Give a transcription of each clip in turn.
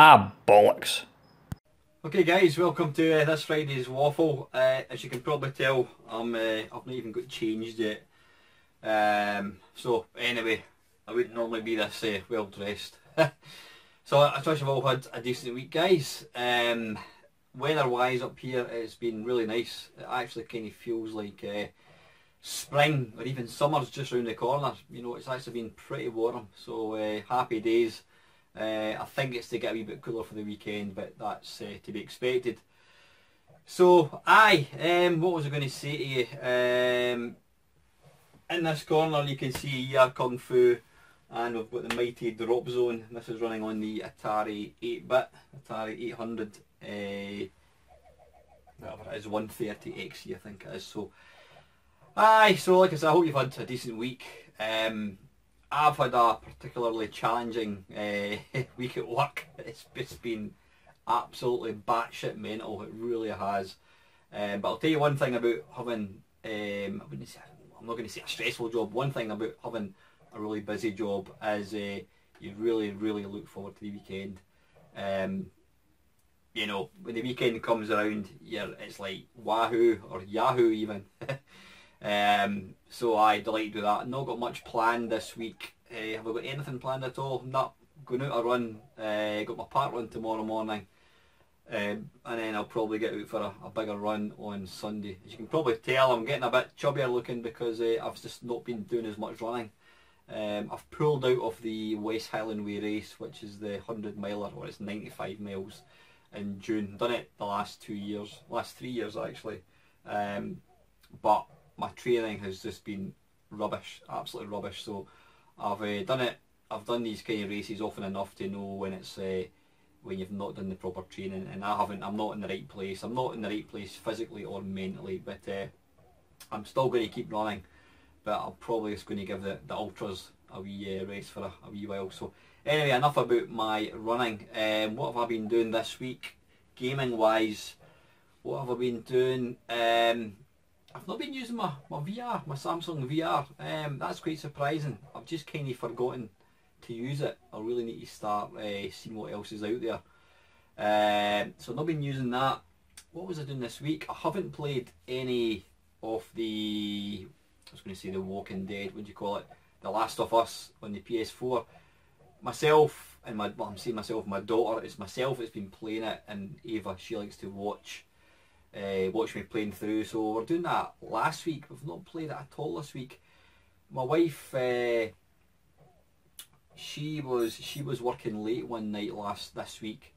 Ah, bollocks. Okay guys, welcome to this Friday's Waffle. As you can probably tell, I've not even got changed yet. So anyway, I wouldn't normally be this well dressed. So I trust you've all had a decent week, guys. Weather wise up here, it's been really nice. It actually kind of feels like spring or even summer's just round the corner. You know, it's actually been pretty warm, so happy days. I think it's to get a wee bit cooler for the weekend, but that's to be expected. So, what was I going to say to you? In this corner you can see Yeah Kung Fu, and we've got the mighty Drop Zone. This is running on the Atari 8-bit, Atari 800, whatever it is, 130XE I think it is. So, so like I said, I hope you've had a decent week. I've had a particularly challenging week at work. It's been absolutely batshit mental, it really has. But I'll tell you one thing about having, I'm not going to say a stressful job, one thing about having a really busy job is you really look forward to the weekend. You know, when the weekend comes around, it's like wahoo or yahoo even. So I'm delighted with that. Not got much planned this week. Have I got anything planned at all? Not going out a run. Got my park run tomorrow morning, and then I'll probably get out for a bigger run on Sunday. As you can probably tell, I'm getting a bit chubbier looking because I've just not been doing as much running. I've pulled out of the West Highland Way race, which is the 100 miler, or it's 95 miles in June. Done it the last 2 years, last 3 years actually, but my training has just been rubbish, absolutely rubbish. So I've done these kind of races often enough to know when it's when you've not done the proper training, and I'm not in the right place. I'm not in the right place physically or mentally, but I'm still going to keep running, but I'm probably just going to give the ultras a wee rest for a wee while. So anyway, enough about my running. What have I been doing this week gaming wise? What have I been doing? I've not been using my VR, my Samsung VR. That's quite surprising. I've just kind of forgotten to use it. I really need to start seeing what else is out there. So I've not been using that. What was I doing this week? I haven't played any of the, I was going to say the Walking Dead, what do you call it? The Last of Us on the PS4. Myself and I'm saying myself, my daughter, it's myself that's been playing it, and Ava, she likes to watch me playing through. So we're doing that last week. We've not played it at all this week. My wife, she was working late one night this week,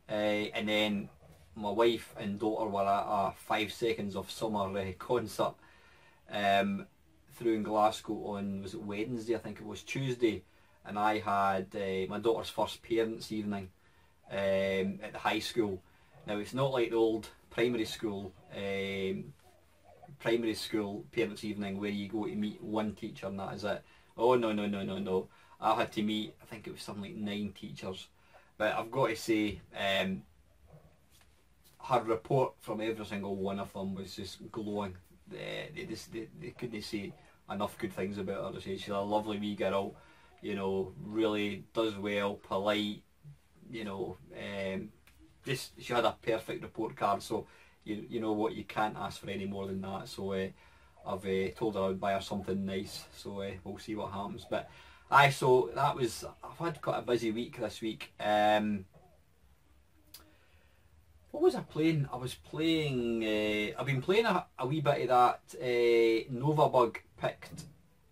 and then my wife and daughter were at a 5 Seconds of Summer concert through in Glasgow on, was it Wednesday? I think it was Tuesday, and I had my daughter's first parents' evening at the high school. Now it's not like the old primary school parents' evening where you go to meet one teacher and that is it. Oh no. I had to meet, I think it was something like 9 teachers. But I've got to say, her report from every single one of them was just glowing. They couldn't say enough good things about her. She's a lovely wee girl, you know, really does well, polite, you know, just she had a perfect report card. So you know what, you can't ask for any more than that. So I've told her I would buy her something nice. So we'll see what happens. But so that was, I've had quite a busy week this week. What was I playing? I was playing, I've been playing a wee bit of that Novabug picked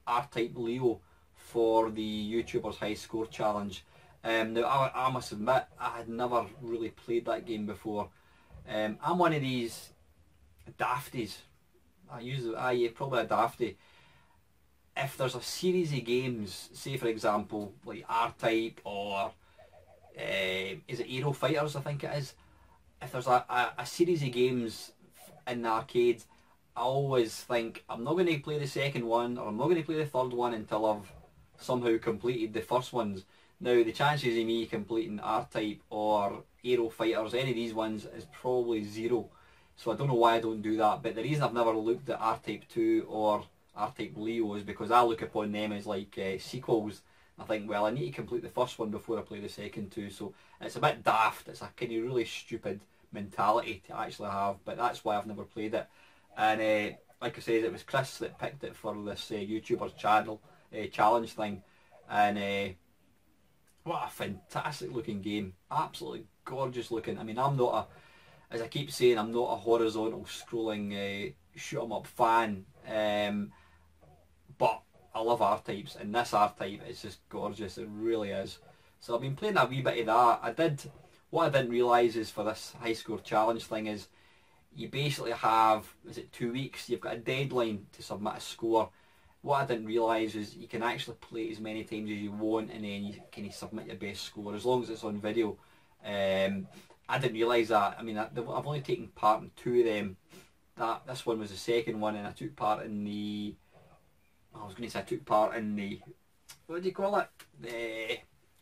R-Type Leo for the YouTubers High Score Challenge. Now I must admit, I had never really played that game before. I'm one of these dafties. Probably a dafty. If there's a series of games, say for example like R-Type or is it Aero Fighters, I think it is. If there's a series of games in the arcade, I always think I'm not going to play the second one, or I'm not going to play the third one until I've somehow completed the first ones. Now the chances of me completing R-Type or Aero Fighters, any of these ones, is probably 0. So I don't know why I don't do that, but the reason I've never looked at R-Type 2 or R-Type Leo is because I look upon them as like sequels. I think, well, I need to complete the first one before I play the second two. So it's a bit daft. It's a kind of really stupid mentality to actually have, but that's why I've never played it. And like I said, it was Chris that picked it for this YouTuber's channel challenge thing, and what a fantastic looking game, absolutely gorgeous looking. I mean, I'm not a, as I keep saying, I'm not a horizontal scrolling shoot 'em up fan, but I love R-Types, and this R-Type is just gorgeous, it really is. So I've been playing a wee bit of that. What I didn't realise is for this high score challenge thing is you basically have, is it 2 weeks, you've got a deadline to submit a score. What I didn't realise is you can actually play it as many times as you want, and then you can submit your best score as long as it's on video. I didn't realise that. I mean, I've only taken part in 2 of them. This one was the second one, and I took part in the, I was going to say I took part in the, what do you call it? The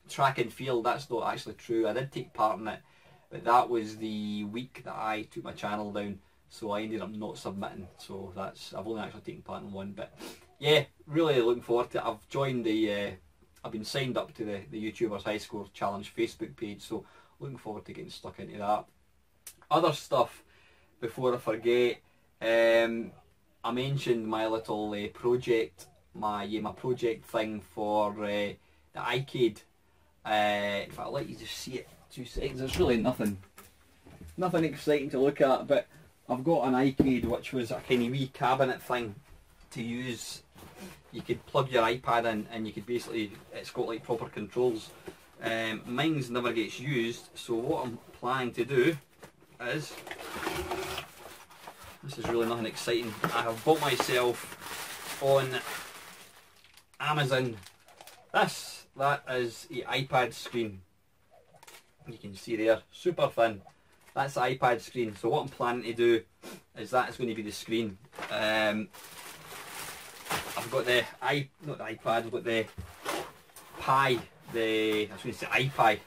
track and field. That's not actually true. I did take part in it, but that was the week that I took my channel down, so I ended up not submitting. So I've only actually taken part in one. But yeah, really looking forward to it. I've joined I've been signed up to the YouTubers High Score Challenge Facebook page, so looking forward to getting stuck into that. Other stuff, before I forget, I mentioned my little project, my project thing for the iCade. In fact, I'll let you just see it 2 seconds. There's really nothing exciting to look at, but I've got an iCade which was a kind of wee cabinet thing to use. You could plug your iPad in and you could basically, it's got like proper controls. Mine's never gets used, so what I'm planning to do is, this is really nothing exciting, I have bought myself on Amazon this. That is the iPad screen. You can see there, super thin. That's the iPad screen. So what I'm planning to do is that is going to be the screen. I've got the not the iPad, I've got the Pi, I was going to say iPi.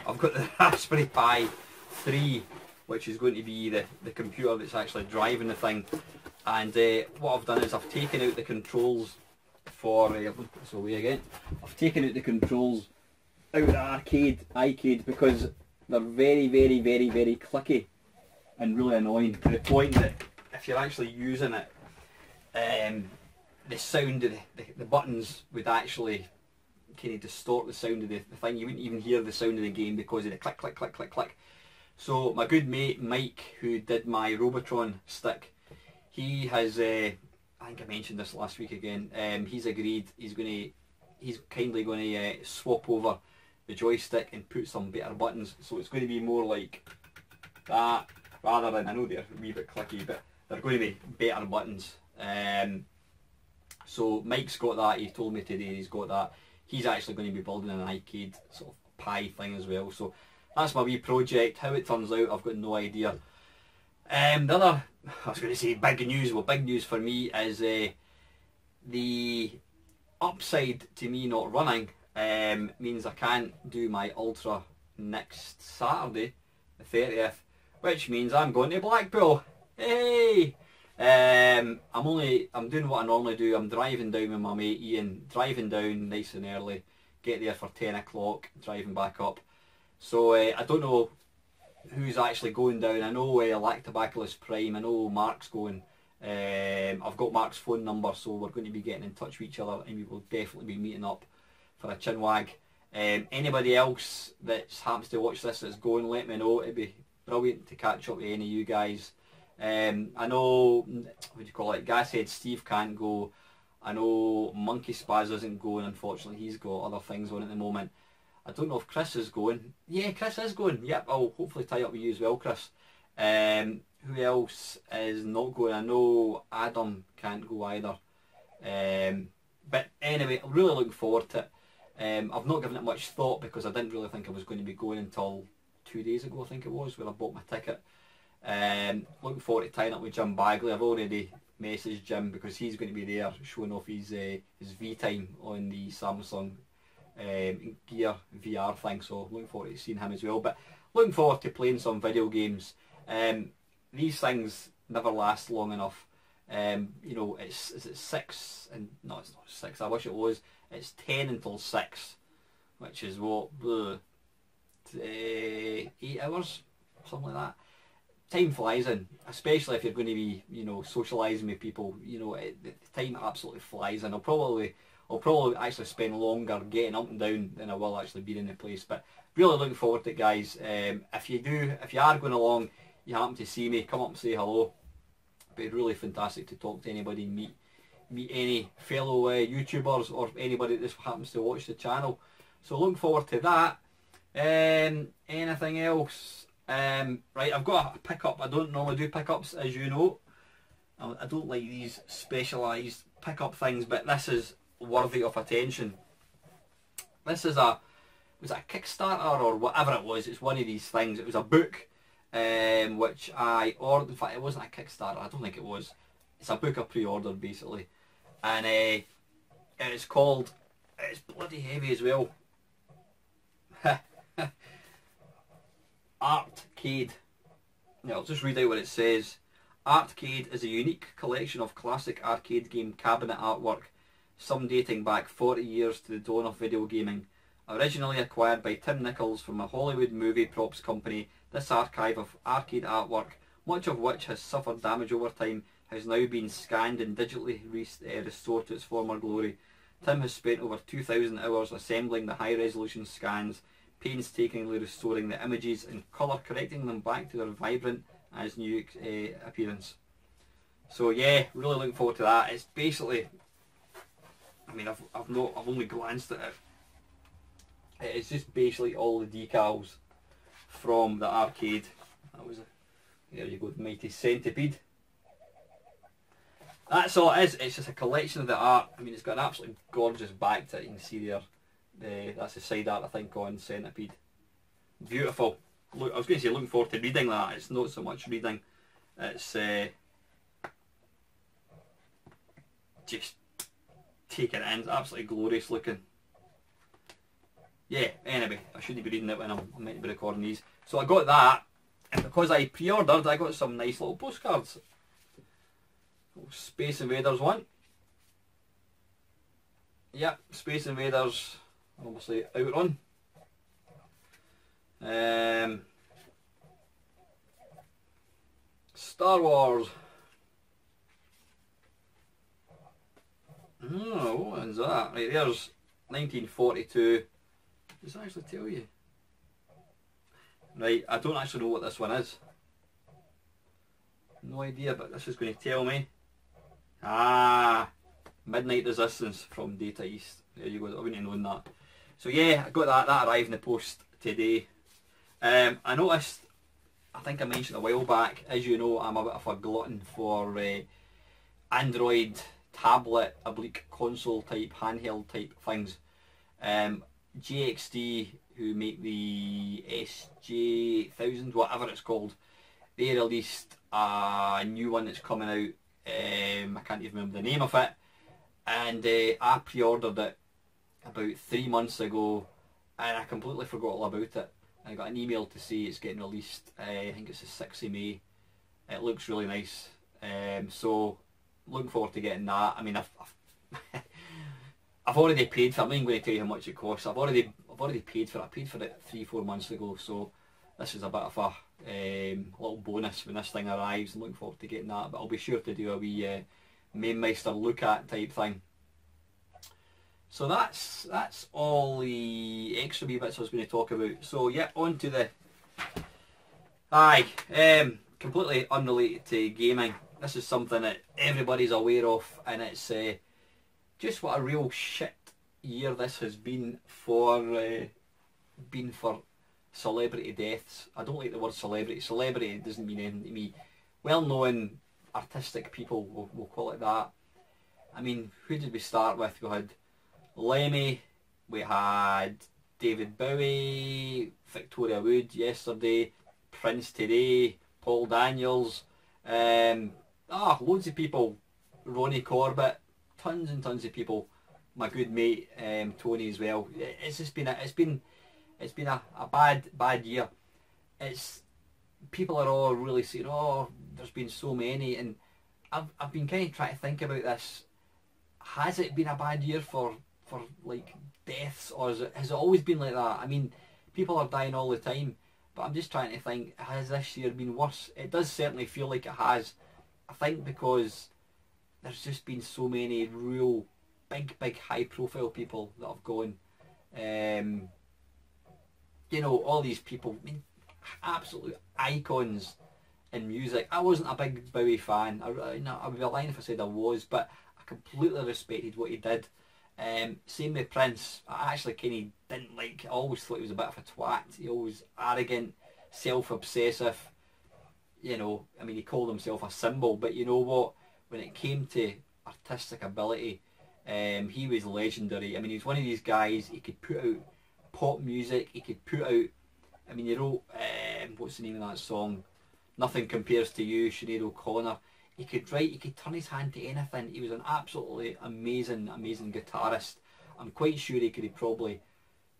I've got the Raspberry Pi 3, which is going to be the computer that's actually driving the thing. And what I've done is I've taken out the controls for, this away again, I've taken out the controls out of the iCade because they're very, very, very, very clicky and really annoying, to the point that if you're actually using it, the sound of the buttons would actually kind of distort the sound of the thing. You wouldn't even hear the sound of the game because of the click, click, click, click, click. So my good mate Mike, who did my Robotron stick, he has, I think I mentioned this last week again, he's agreed he's kindly going to swap over the joystick and put some better buttons, so it's going to be more like that, rather than, I know they're a wee bit clicky, but they're going to be better buttons. So Mike's got that, he told me today he's got that. He's actually going to be building an iCade sort of Pi thing as well, so that's my wee project. How it turns out, I've got no idea. The other, I was going to say big news, well, big news for me is the upside to me not running means I can't do my Ultra next Saturday, the 30th, which means I'm going to Blackpool. Hey! I'm doing what I normally do. I'm driving down with my mate Ian, driving down nice and early, get there for 10 o'clock, driving back up. So I don't know who's actually going down. I know Lactobacillus Prime, I know Mark's going. I've got Mark's phone number, so we're going to be getting in touch with each other, and we will definitely be meeting up for a chinwag. Anybody else that happens to watch this that's going, let me know. It'd be brilliant to catch up with any of you guys. I know, what do you call it, Gashead Steve can't go. I know Monkey Spaz isn't going, unfortunately. He's got other things on at the moment. I don't know if Chris is going. Yeah, Chris is going. Yep, I'll hopefully tie up with you as well, Chris. Who else is not going? I know Adam can't go either. But anyway, I'm really looking forward to it. I've not given it much thought because I didn't really think I was going to be going until 2 days ago, I think it was, when I bought my ticket. Looking forward to tying up with Jim Bagley. I've already messaged Jim because he's going to be there showing off his V-time on the Samsung Gear VR thing, so looking forward to seeing him as well. But looking forward to playing some video games. These things never last long enough. You know, is it 6? And no, it's not 6. I wish it was. It's 10 until 6 which is what, 8 hours, something like that. Time flies in, especially if you're going to be, you know, socialising with people. You know, the time absolutely flies in. I'll probably actually spend longer getting up and down than I will actually being in the place. But really looking forward to it, guys. If you are going along, you happen to see me, come up and say hello. It'd be really fantastic to talk to anybody, meet any fellow YouTubers or anybody that just happens to watch the channel. So looking forward to that. Anything else? Right, I've got a pickup. I don't normally do pickups, as you know. I don't like these specialised pickup things, but this is worthy of attention. This is was it a Kickstarter or whatever it was? It's one of these things. It was a book, which I ordered. In fact, it wasn't a Kickstarter. I don't think it was. It's a book I pre-ordered basically, and it's called. It's bloody heavy as well. Artcade. Now I'll just read out what it says. Artcade is a unique collection of classic arcade game cabinet artwork, some dating back 40 years to the dawn of video gaming. Originally acquired by Tim Nichols from a Hollywood movie props company, this archive of arcade artwork, much of which has suffered damage over time, has now been scanned and digitally restored to its former glory. Tim has spent over 2,000 hours assembling the high-resolution scans, painstakingly restoring the images and colour correcting them back to their vibrant as new appearance. So yeah, really looking forward to that. It's basically, I mean, I've only glanced at it. It's just basically all the decals from the arcade. That was there you go, the mighty centipede. That's all it is. It's just a collection of the art. I mean, it's got an absolutely gorgeous back to it. You can see there. That's the side art, I think, on Centipede. Beautiful. Look, I was going to say looking forward to reading that. It's not so much reading. It's just taking it in. It's absolutely glorious looking. Yeah, anyway, I shouldn't be reading it when I'm meant to be recording these. So I got that, and because I pre-ordered, I got some nice little postcards. Space Invaders one. Yep, Space Invaders, obviously Outrun. Star Wars. Oh, what one's that? Right, there's 1942. Does it actually tell you? Right, I don't actually know what this one is. No idea, but this is going to tell me. Ah, Midnight Resistance from Data East. There you go, I wouldn't have known that. So yeah, I got that. That arrived in the post today. I noticed, I think I mentioned a while back, as you know, I'm a bit of a glutton for Android tablet, oblique console type, handheld type things. GXD, who make the SJ1000, whatever it's called, they released a new one that's coming out. I can't even remember the name of it, and I pre-ordered it about 3 months ago, and I completely forgot all about it. I got an email to say it's getting released. I think it's the 6th of May. It looks really nice, so looking forward to getting that. I mean, I've already paid for it. I'm not even going to tell you how much it costs. I've already paid for it. I paid for it 3-4 months ago, so this is a bit of a little bonus when this thing arrives. I'm looking forward to getting that, but I'll be sure to do a wee Mamemeister look at type thing. So that's all the extra wee bits I was going to talk about. So yeah, on to the completely unrelated to gaming. This is something that everybody's aware of, and it's just what a real shit year this has been for celebrity deaths. I don't like the word celebrity. Celebrity doesn't mean anything to me. Well-known artistic people, we'll call it that. I mean, who did we start with? We had Lemmy, we had David Bowie, Victoria Wood yesterday, Prince today, Paul Daniels, loads of people, Ronnie Corbett, tons and tons of people. My good mate Tony as well. It's just been a bad year. People are all really saying, oh, there's been so many, and I've been kind of trying to think about this. Has it been a bad year for like deaths, or has it always been like that? I mean, people are dying all the time, but I'm just trying to think, has this year been worse? It does certainly feel like it has. I think because there's just been so many real big high profile people that have gone. You know, all these people, I mean, absolute icons in music. I wasn't a big Bowie fan. I would be lying if I said I was, but I completely respected what he did. Same with Prince. I actually kind of didn't like. I always thought he was a bit of a twat. He always arrogant, self-obsessive. You know, I mean, he called himself a symbol, but you know what? When it came to artistic ability, he was legendary. I mean, he's one of these guys. He could put out pop music. He could put out. I mean, he wrote what's the name of that song? Nothing Compares to You, Sinead O'Connor. He could write, he could turn his hand to anything. He was an absolutely amazing guitarist. I'm quite sure he could have probably,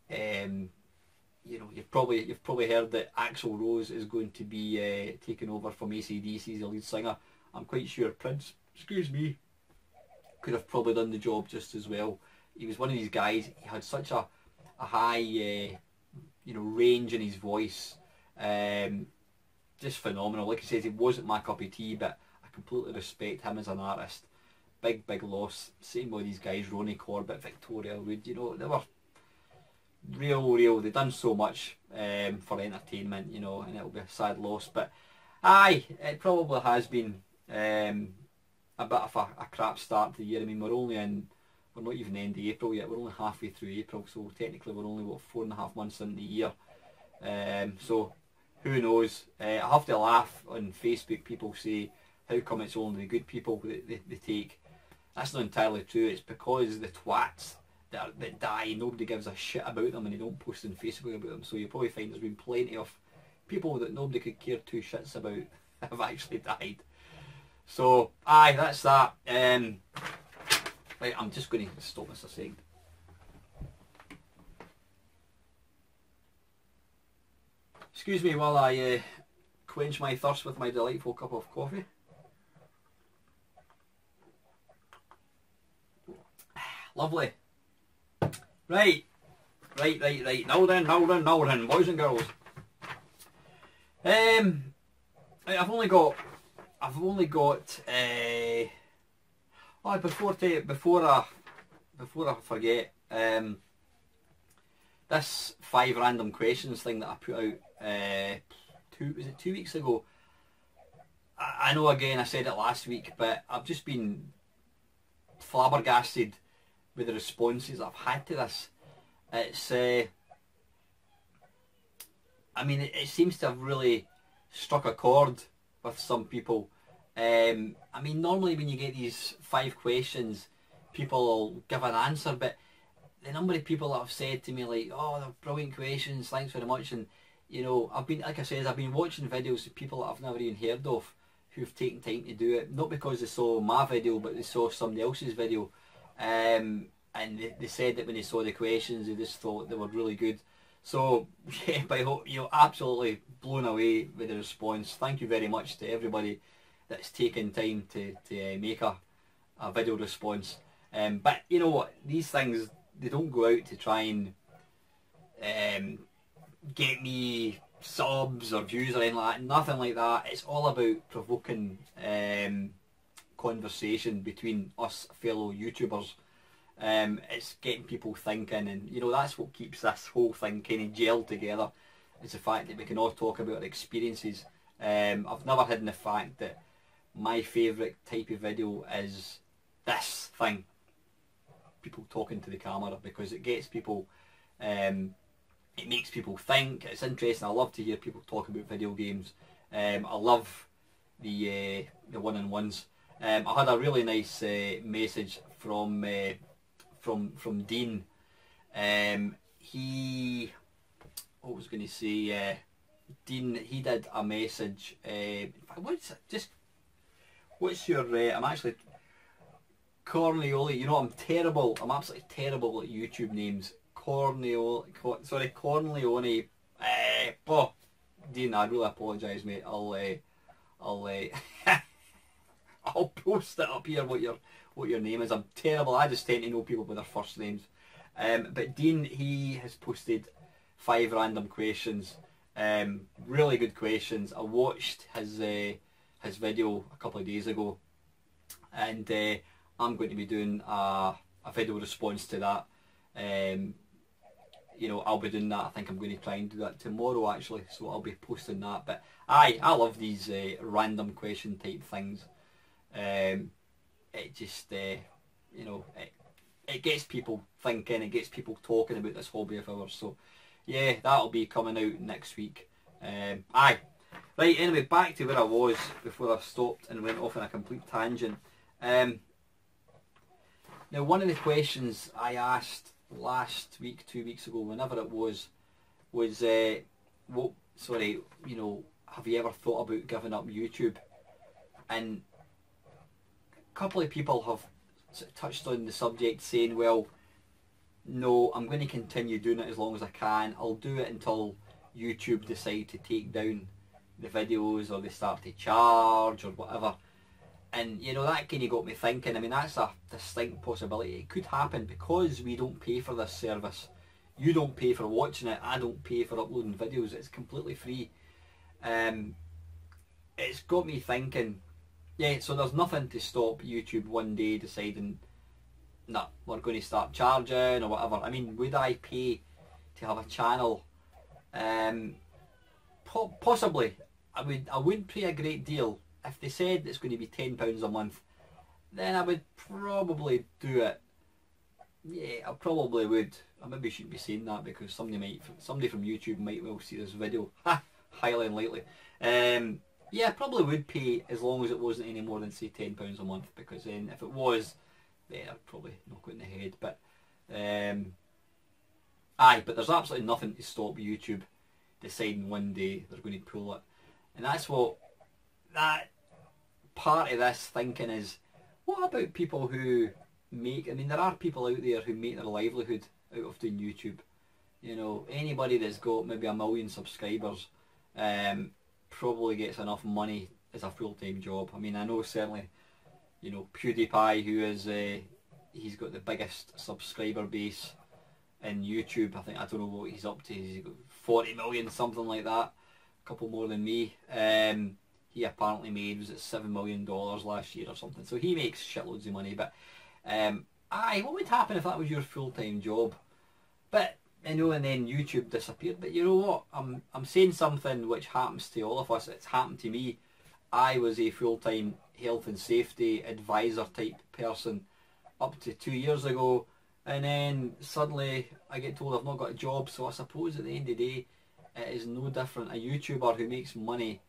you know, you've probably heard that Axl Rose is going to be taking over from AC/DC as the lead singer. I'm quite sure Prince, excuse me, could have probably done the job just as well. He was one of these guys. He had such a high, you know, range in his voice. Just phenomenal. Like I said, it wasn't my cup of tea, but I completely respect him as an artist. Big loss. Same with these guys, Ronnie Corbett, Victoria Wood. You know, they were real. They've done so much for entertainment, you know, and it'll be a sad loss. But aye, it probably has been a bit of a crap start to the year. I mean, we're not even end of April yet. We're only halfway through April, so technically we're only, what, 4.5 months into the year. So who knows? I have to laugh on Facebook. People say, how come it's only the good people that they take? That's not entirely true. It's because the twats that die, nobody gives a shit about them, and they don't post on Facebook about them. So you probably find there's been plenty of people that nobody could care two shits about have actually died. So aye, that's that. Right, I'm just going to stop this a second. Excuse me while I quench my thirst with my delightful cup of coffee. Lovely. Right. Now then, boys and girls. Right, I've only got. Before I forget, this 5 random questions thing that I put out 2 weeks ago. I know, again, I said it last week, but I've just been flabbergasted with the responses I've had to this. It's I mean, it seems to have really struck a chord with some people. I mean, normally when you get these 5 questions, people will give an answer, but the number of people that have said to me, like, oh, they're brilliant questions, thanks very much, and you know, I've been watching videos of people that I've never even heard of who've taken time to do it, not because they saw my video, but they saw somebody else's video, and they said that when they saw the questions, they just thought they were really good. So yeah, I hope you're absolutely blown away with the response. Thank you very much to everybody that's taken time to make a video response. But you know what, these things, they don't go out to try and get me subs or views or anything like that. Nothing like that. It's all about provoking conversation between us fellow YouTubers. It's getting people thinking, and you know, that's what keeps this whole thing kind of gelled together. It's the fact that we can all talk about our experiences. I've never hidden the fact that my favourite type of video is this thing, people talking to the camera, because it gets people, it makes people think, it's interesting. I love to hear people talk about video games. I love the one-on-ones. I had a really nice message from Dean. What was I going to say? Dean, he did a message. What's your? I'm actually Corleone. You know, I'm terrible. I'm absolutely terrible at YouTube names. Corleone. Oh, Dean, I really apologise, mate. I'll I'll post it up here what your name is. I'm terrible. I just tend to know people with their first names. But Dean, he has posted 5 random questions. Really good questions. I watched his video a couple of days ago, and I'm going to be doing a video response to that. You know, I'll be doing that. I think I'm going to try and do that tomorrow actually, so I'll be posting that. But I love these random question type things. It just you know, it gets people thinking, it gets people talking about this hobby of ours. So yeah, that'll be coming out next week. Right, anyway, back to where I was before I stopped and went off on a complete tangent. Now, one of the questions I asked last week, 2 weeks ago, whenever it was sorry, you know, have you ever thought about giving up YouTube? And a couple of people have touched on the subject, saying, well, no, I'm going to continue doing it as long as I can. I'll do it until YouTube decide to take down the videos, or they start to charge or whatever. And you know, that kind of got me thinking. I mean, that's a distinct possibility. It could happen because we don't pay for this service. You don't pay for watching it, I don't pay for uploading videos. It's completely free. It's got me thinking, yeah, so there's nothing to stop YouTube one day deciding, nah, we're going to start charging or whatever. I mean, would I pay to have a channel? Possibly. I wouldn't pay a great deal. If they said it's going to be £10 a month, then I would probably do it. Yeah, I probably would. I maybe shouldn't be saying that because somebody from YouTube might well see this video. Highly unlikely. Yeah, I probably would pay as long as it wasn't any more than, say, £10 a month, because then if it was, then I'd probably knock it in the head. But but there's absolutely nothing to stop YouTube deciding one day they're going to pull it. And that's what that part of this thinking is. What about people who make, I mean, there are people out there who make their livelihood out of doing YouTube. You know, anybody that's got maybe 1 million subscribers probably gets enough money as a full-time job. I mean, I know certainly, you know, PewDiePie, who is he's got the biggest subscriber base in YouTube. I don't know what he's up to. He's got 40 million, something like that. A couple more than me. He apparently made, was it $7 million last year or something. So he makes shitloads of money. But what would happen if that was your full-time job? But I know, and then YouTube disappeared. But you know what? I'm saying something which happens to all of us. It's happened to me. I was a full-time health and safety advisor type person up to 2 years ago, and then suddenly I get told I've not got a job. So I suppose at the end of the day, it is no different. A YouTuber who makes money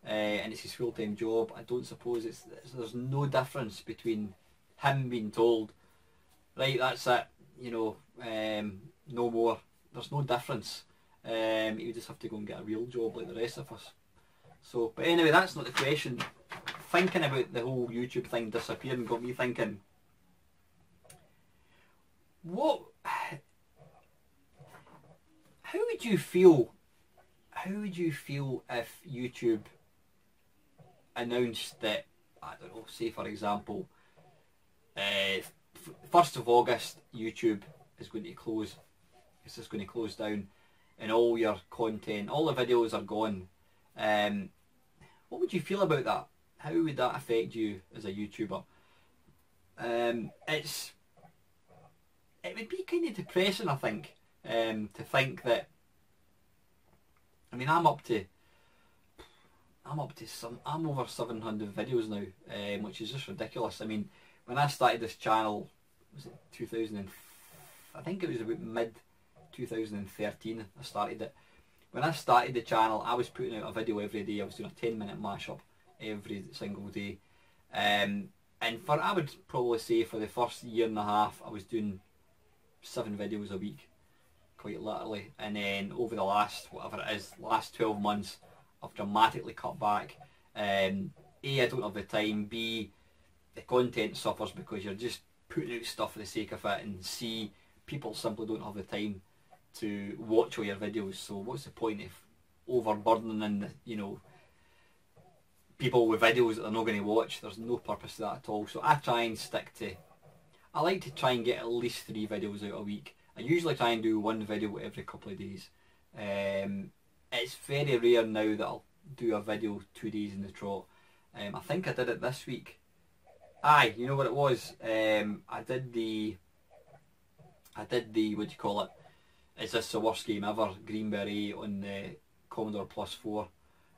and it's his full-time job, I don't suppose there's no difference between him being told, right, that's it, you know, no more. There's no difference. He would just have to go and get a real job like the rest of us. So, but anyway, that's not the question. Thinking about the whole YouTube thing disappearing got me thinking, how would you feel if YouTube announced that, I don't know, say for example, 1st of August YouTube is going to close. It's just going to close down and all your content, all the videos are gone. What would you feel about that? How would that affect you as a YouTuber? It would be kind of depressing, I think, to think that, I mean, I'm over 700 videos now, which is just ridiculous. I mean, when I started this channel, was it 2000? I think it was about mid 2013 I started it. When I started the channel, I was putting out a video every day. I was doing a 10-minute mashup every single day, and I would probably say for the first year and a half, I was doing 7 videos a week, quite literally. And then over the last, whatever it is, last 12 months, I've dramatically cut back. A, I don't have the time. B, the content suffers because you're just putting out stuff for the sake of it. And C, people simply don't have the time to watch all your videos. So what's the point of overburdening the, you know, people with videos that they're not going to watch? There's no purpose to that at all. So I try and I like to try and get at least 3 videos out a week. I usually try and do one video every couple of days. It's very rare now that I'll do a video 2 days in the trot. I think I did it this week. Aye, you know what it was? I did the what do you call it? Is this the worst game ever? Green Beret on the Commodore Plus 4.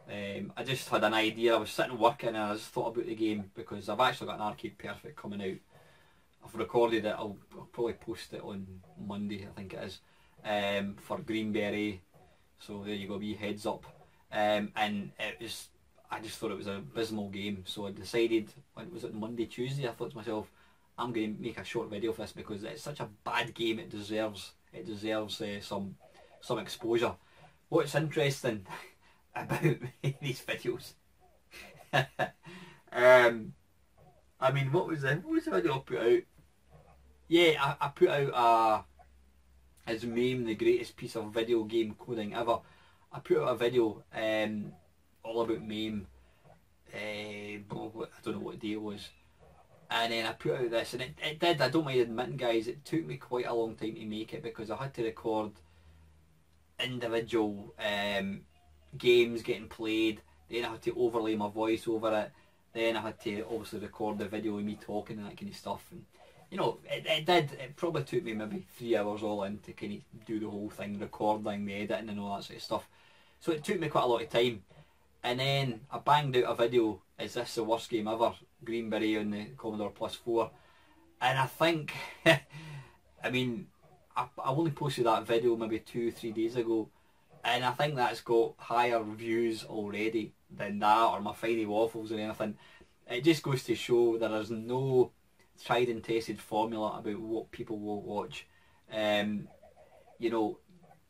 I just had an idea. I was sitting working and I just thought about the game because I've actually got an Arcade Perfect coming out. I've recorded it. I'll probably post it on Monday, I think it is, for Green Beret. So there you go, wee heads up. And it was, I just thought it was an abysmal game. So I decided, when was it, Monday, Tuesday, I thought to myself, I'm going to make a short video for this because it's such a bad game. It deserves some exposure. What's interesting about these videos? I mean, what was the video I put out? Yeah, I put out as Mame, the greatest piece of video game coding ever. I put out a video all about Mame. I don't know what day it was. And then I put out this, and it did, I don't mind admitting guys, it took me quite a long time to make it because I had to record individual games getting played, then I had to overlay my voice over it, then I had to obviously record the video of me talking and that kind of stuff. And you know, it probably took me maybe 3 hours all in to kind of do the whole thing, recording, the editing and all that sort of stuff. So it took me quite a lot of time. And then I banged out a video, is this the worst game ever? Green Beret on the Commodore Plus 4. And I think, I mean, I only posted that video maybe 2-3 days ago. And I think that's got higher views already than that, or my Friday Waffles or anything. It just goes to show there is no tried and tested formula about what people will watch. You know,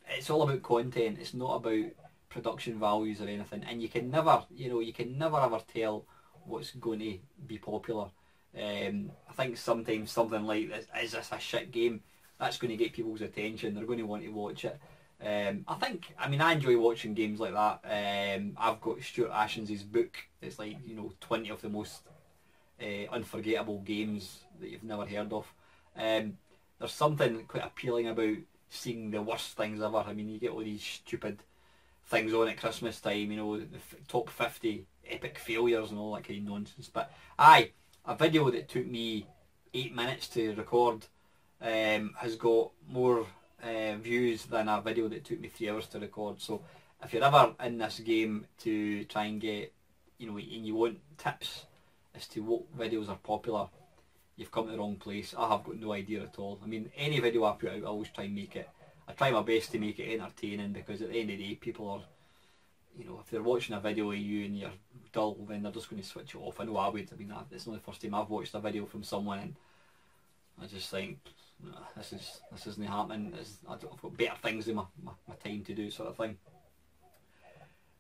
it's all about content. It's not about production values or anything, and you can never, you know, you can never ever tell what's going to be popular. I think sometimes something like this, is this a shit game? That's going to get people's attention. They're going to want to watch it. I mean, I enjoy watching games like that. I've got Stuart Ashens' book. It's like, you know, 20 of the most unforgettable games that you've never heard of. There's something quite appealing about seeing the worst things ever. I mean, you get all these stupid things on at Christmas time, you know, the top 50 epic failures and all that kind of nonsense. But aye, a video that took me 8 minutes to record has got more views than a video that took me 3 hours to record. So if you're ever in this game to try and get, you know, and you want tips as to what videos are popular, you've come to the wrong place. I have got no idea at all. I mean, any video I put out, I always try and make it, I try my best to make it entertaining, because at the end of the day, people are, you know, if they're watching a video of you and you're dull, then they're just going to switch it off. I know I would. I mean, it's not the first time I've watched a video from someone and I just think, nah, this isn't happening. I've got better things in my time to do, sort of thing.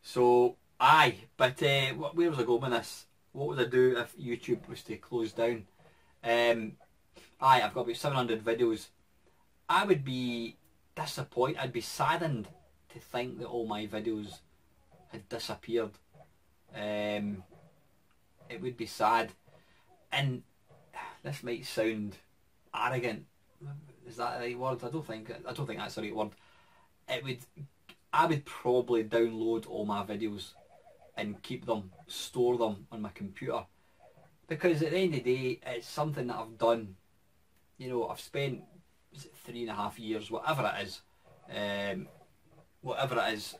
So, aye, but where was I going with this? What would I do if YouTube was to close down? Aye, I've got about 700 videos. I would be disappointed, I'd be saddened to think that all my videos had disappeared. It would be sad, and this might sound arrogant. Is that the right word? I don't think that's the right word. I would probably download all my videos and keep them, store them on my computer, because at the end of the day, it's something that I've done. You know, I've spent 3.5 years, whatever it is,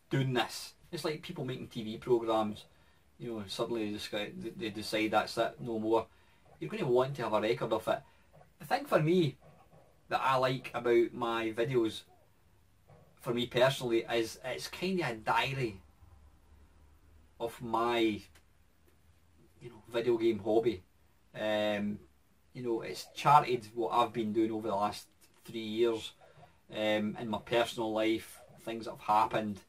doing this. It's like people making TV programmes. You know, suddenly they decide that's it, no more. You're going to want to have a record of it. The thing for me that I like about my videos, for me personally, is it's kind of a diary of my, you know, video game hobby. You know, it's charted what I've been doing over the last 3 years in my personal life, things that have happened,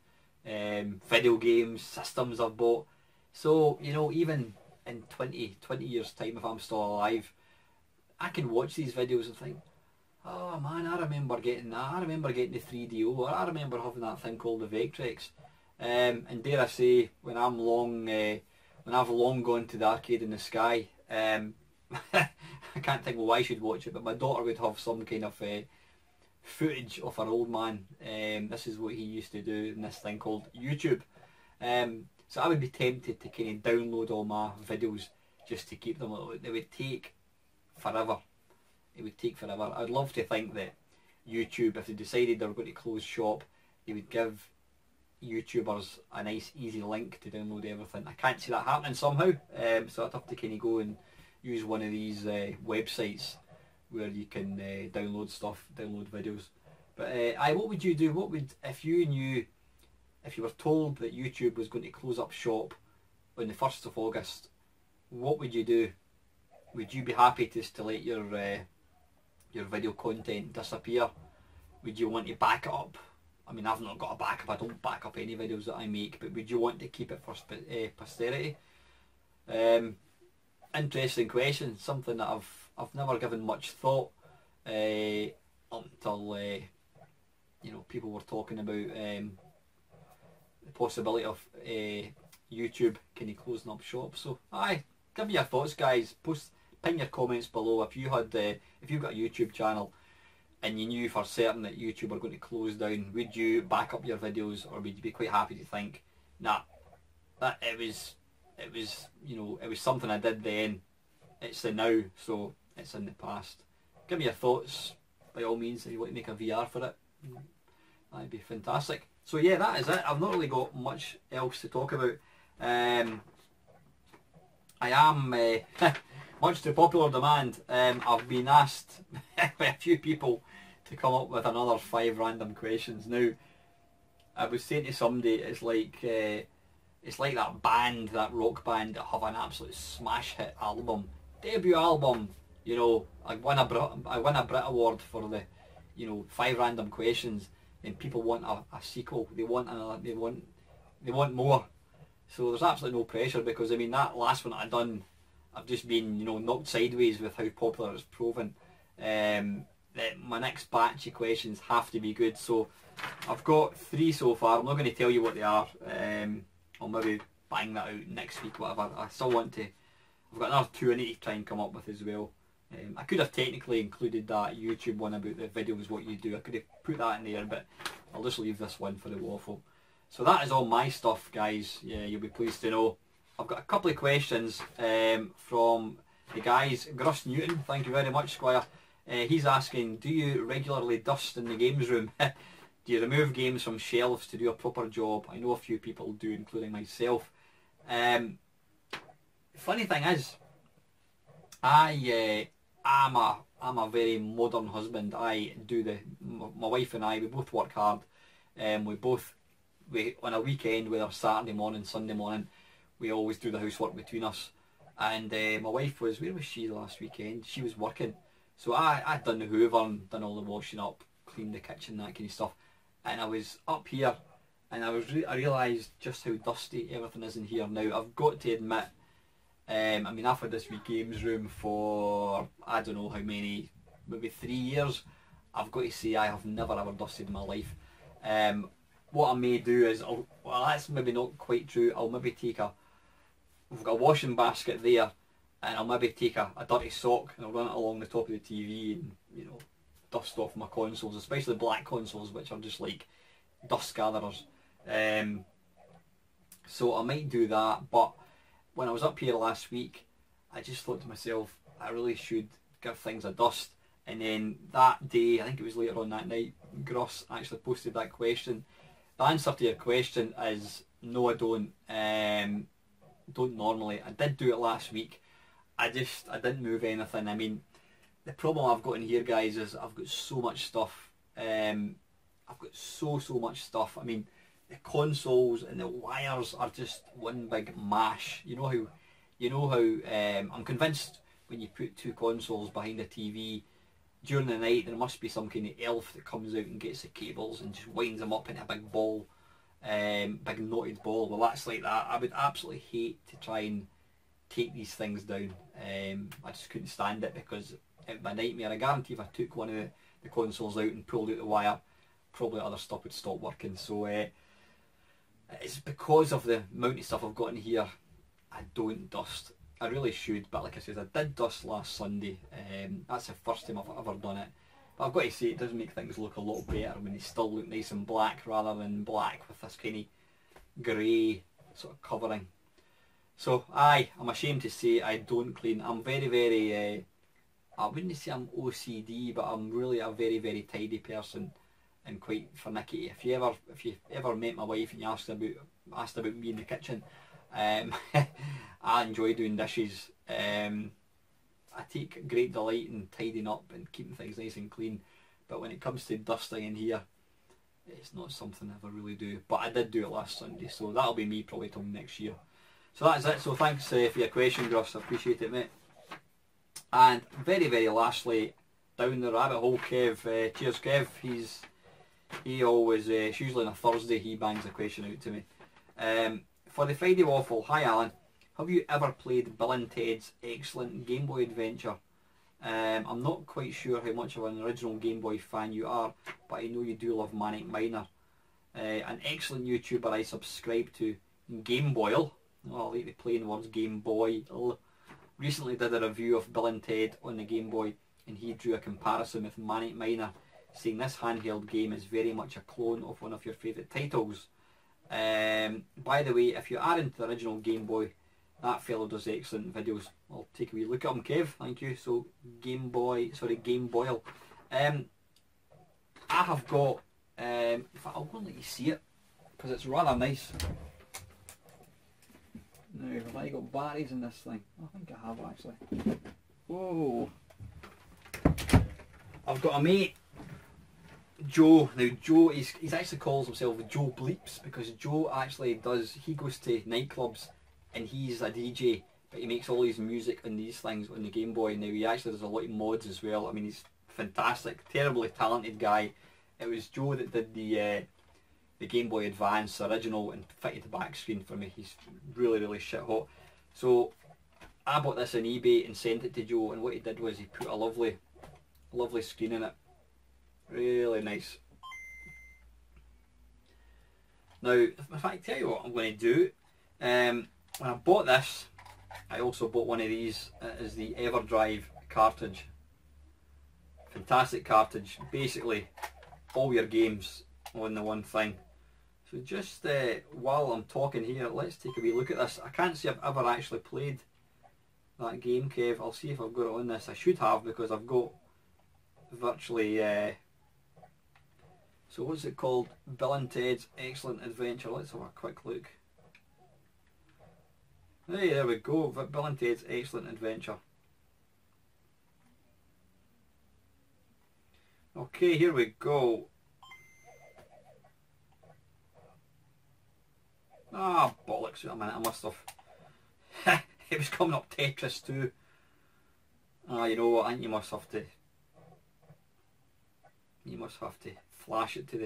video games, systems I've bought. So, you know, even in 20 years time, if I'm still alive, I can watch these videos and think, oh man, I remember getting that, I remember getting the 3DO, or I remember having that thing called the Vectrex. And dare I say, when I've long gone to the arcade in the sky, I can't think, well, I should watch it, but my daughter would have some kind of footage of our old man. This is what he used to do in this thing called YouTube. So I would be tempted to kind of download all my videos just to keep them. They would take forever. It would take forever. I'd love to think that YouTube, if they decided they were going to close shop, they would give YouTubers a nice easy link to download everything. I can't see that happening somehow, so I'd have to kind of go and use one of these websites where you can download stuff, download videos. But what would you do? What would, if you knew, if you were told that YouTube was going to close up shop on the 1st of August, what would you do? Would you be happy just to let your video content disappear? Would you want to back it up? I mean, I've not got a backup. I don't back up any videos that I make, but would you want to keep it for posterity? Interesting question. Something that I've never given much thought up until you know, people were talking about the possibility of YouTube kind of closing up shop. So, give me your thoughts, guys. Pin your comments below if you had if you've got a YouTube channel and you knew for certain that YouTube were going to close down. Would you back up your videos, or would you be quite happy to think, nah, that it was you know, it was something I did then. It's the now, so it's in the past. Give me your thoughts by all means if you want to make a VR for it. That'd be fantastic. So yeah, that is it. I've not really got much else to talk about. I am much to popular demand. I've been asked by a few people to come up with another 5 random questions. Now, I was saying to somebody, it's like that band, that rock band that have an absolute smash hit album, debut album. You know, I won a Brit Award for the, you know, 5 random questions, and people want a sequel. They want another. They want more. So there's absolutely no pressure, because I mean, that last one I done, I've just been, you know, knocked sideways with how popular it's proven. That my next batch of questions have to be good. So I've got 3 so far. I'm not going to tell you what they are. I'll maybe bang that out next week, whatever. I still want to. I've got another 2 I need to try and come up with as well. I could have technically included that YouTube one about the videos, what you do. I could have put that in there, but I'll just leave this one for the waffle. So that is all my stuff, guys. Yeah, you'll be pleased to know. I've got a couple of questions from the guys. Gruss Newton, thank you very much, Squire. He's asking, do you regularly dust in the games room? Do you remove games from shelves to do a proper job? I know a few people do, including myself. Funny thing is, I'm a very modern husband. I do my wife and I, we both work hard. We on a weekend, whether Saturday morning, Sunday morning, we always do the housework between us. And my wife was, where was she last weekend? She was working. So I'd done the hoovering, done all the washing up, cleaned the kitchen, that kind of stuff. And I was up here, and I realised just how dusty everything is in here now. I've got to admit, I mean, I've had this wee games room for, I don't know how many, maybe 3 years. I've got to say, I have never ever dusted in my life. What I may do is, well, that's maybe not quite true. I'll maybe take we've got a washing basket there, and I'll maybe take a dirty sock and I'll run it along the top of the TV and, you know, dust off my consoles, especially black consoles, which are just like dust gatherers. So I might do that, but when I was up here last week, I just thought to myself, I really should give things a dust. And then that day, I think it was later on that night, Gross actually posted that question. The answer to your question is no, I don't. Don't normally. I did do it last week. I didn't move anything. I mean, the problem I've got in here, guys, is I've got so much stuff. I've got so much stuff. I mean, the consoles and the wires are just one big mash. You know how I'm convinced when you put 2 consoles behind a TV during the night, there must be some kind of elf that comes out and gets the cables and just winds them up in a big ball, big knotted ball. Well, that's like that. I would absolutely hate to try and take these things down. I just couldn't stand it, because it would be a nightmare. I guarantee if I took one of the consoles out and pulled out the wire, probably other stuff would stop working. So it's because of the amount of stuff I've got in here, I don't dust. I really should, but like I said, I did dust last Sunday. That's the first time I've ever done it. But I've got to say, it does make things look a lot better when they still look nice and black rather than black with this kind of grey sort of covering. So aye, I'm ashamed to say I don't clean. I'm very, very, I wouldn't say I'm OCD, but I'm really a very, very tidy person and quite finicky. If you ever met my wife and you asked about me in the kitchen, I enjoy doing dishes. I take great delight in tidying up and keeping things nice and clean, but when it comes to dusting in here, it's not something I ever really do. But I did do it last Sunday, so that'll be me probably till next year. So that's it. So thanks for your question, Gus. I appreciate it, mate. And very, very lastly, down the rabbit hole, Kev. Cheers, Kev. He always, it's usually on a Thursday, he bangs a question out to me. For the Friday Waffle, hi Alan. Have you ever played Bill and Ted's excellent Game Boy adventure? I'm not quite sure how much of an original Game Boy fan you are, but I know you do love Mamemeister. An excellent YouTuber I subscribe to, Game Boyle. Oh, I like the plain words, Game Boy. Recently did a review of Bill and Ted on the Game Boy, and he drew a comparison with Mamemeister, saying this handheld game is very much a clone of one of your favourite titles. By the way, if you are into the original Game Boy, that fellow does excellent videos. I'll take a wee look at him, Kev. Thank you. So Game Boyle. I have got. In fact, I'll go and let you see it because it's rather nice. Now, have I got batteries in this thing? I think I have actually. Whoa! I've got a mate, Joe. Now Joe, he's actually calls himself Joe Bleeps because Joe actually he goes to nightclubs and he's a DJ, but he makes all his music on these things on the Game Boy. Now he actually does a lot of mods as well. I mean, he's fantastic, terribly talented guy. It was Joe that did the Game Boy Advance original and fitted the back screen for me. He's really, really shit hot. So I bought this on eBay and sent it to Joe, and what he did was he put a lovely screen in it. Really nice. Now, in fact, tell you what I'm going to do. When I bought this, I also bought one of these. It is the EverDrive cartridge. Fantastic cartridge. Basically, all your games on the one thing. So just while I'm talking here, let's take a wee look at this. I can't say I've ever actually played that game, Kev. I'll see if I've got it on this. I should have because I've got virtually... so what's it called? Bill and Ted's Excellent Adventure. Let's have a quick look. Hey, there we go. Bill and Ted's Excellent Adventure. Okay, here we go. Ah, bollocks. Wait a minute, I must have... It was coming up Tetris 2. Ah, you know what, I think you must have to flash it to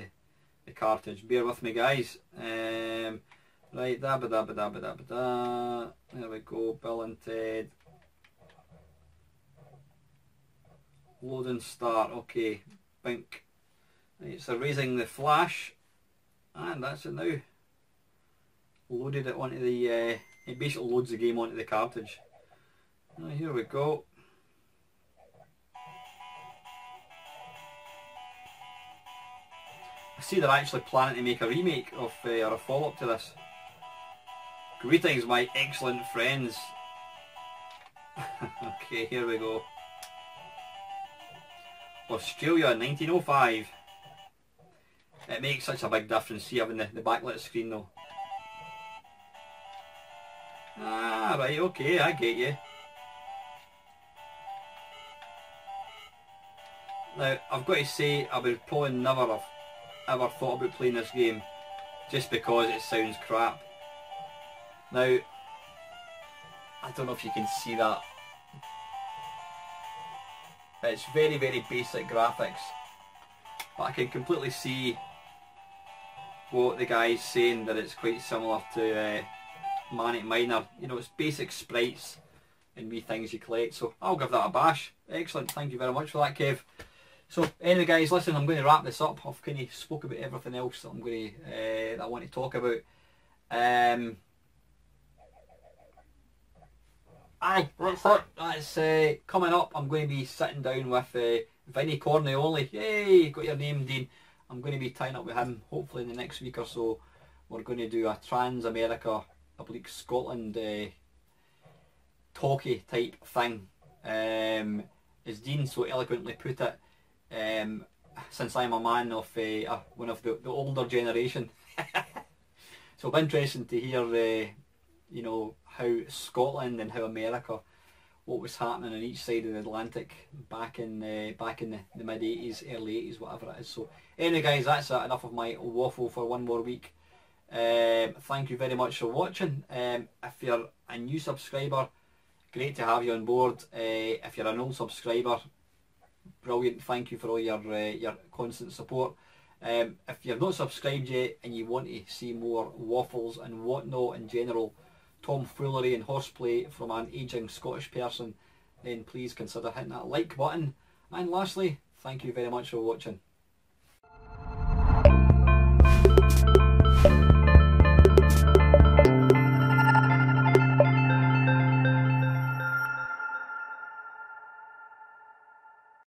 the cartridge. Bear with me, guys. Right, da ba da ba da ba da ba da. There we go, Bill and Ted. Load and start, okay. Bink. Right, so raising the flash. And that's it now. Loaded it onto the, it basically loads the game onto the cartridge. Now here we go. I see they're actually planning to make a remake of, or a follow-up to this. Greetings my excellent friends. Okay, here we go. Australia 1905. It makes such a big difference, see having the backlit screen though. Ah, right, okay, I get you. Now, I've got to say, I would probably never have ever thought about playing this game just because it sounds crap. Now, I don't know if you can see that. It's very, very basic graphics, but I can completely see what the guy's saying, that it's quite similar to Mamemeister. You know, it's basic sprites and wee things you collect, so I'll give that a bash. Excellent, thank you very much for that, Kev. So anyway guys, listen, I'm going to wrap this up. I've kind of spoke about everything else that I'm going to, that I want to talk about. Aye, that's coming up. I'm going to be sitting down with Vinnie Corleone, yay, got your name, Dean. I'm going to be tying up with him hopefully in the next week or so. We're going to do a Trans-America oblique Scotland talkie type thing. As Dean so eloquently put it, since I'm a man of one of the older generation, so it'll be interesting to hear you know, how Scotland and how America, what was happening on each side of the Atlantic back in the mid 80s, early 80s, whatever it is. So anyway guys, that's enough of my waffle for one more week. Thank you very much for watching. If you're a new subscriber, great to have you on board. If you're an old subscriber, brilliant, thank you for all your constant support. If you're not subscribed yet and you want to see more waffles and whatnot in general, tomfoolery and horseplay from an ageing Scottish person, then please consider hitting that like button. And lastly, thank you very much for watching.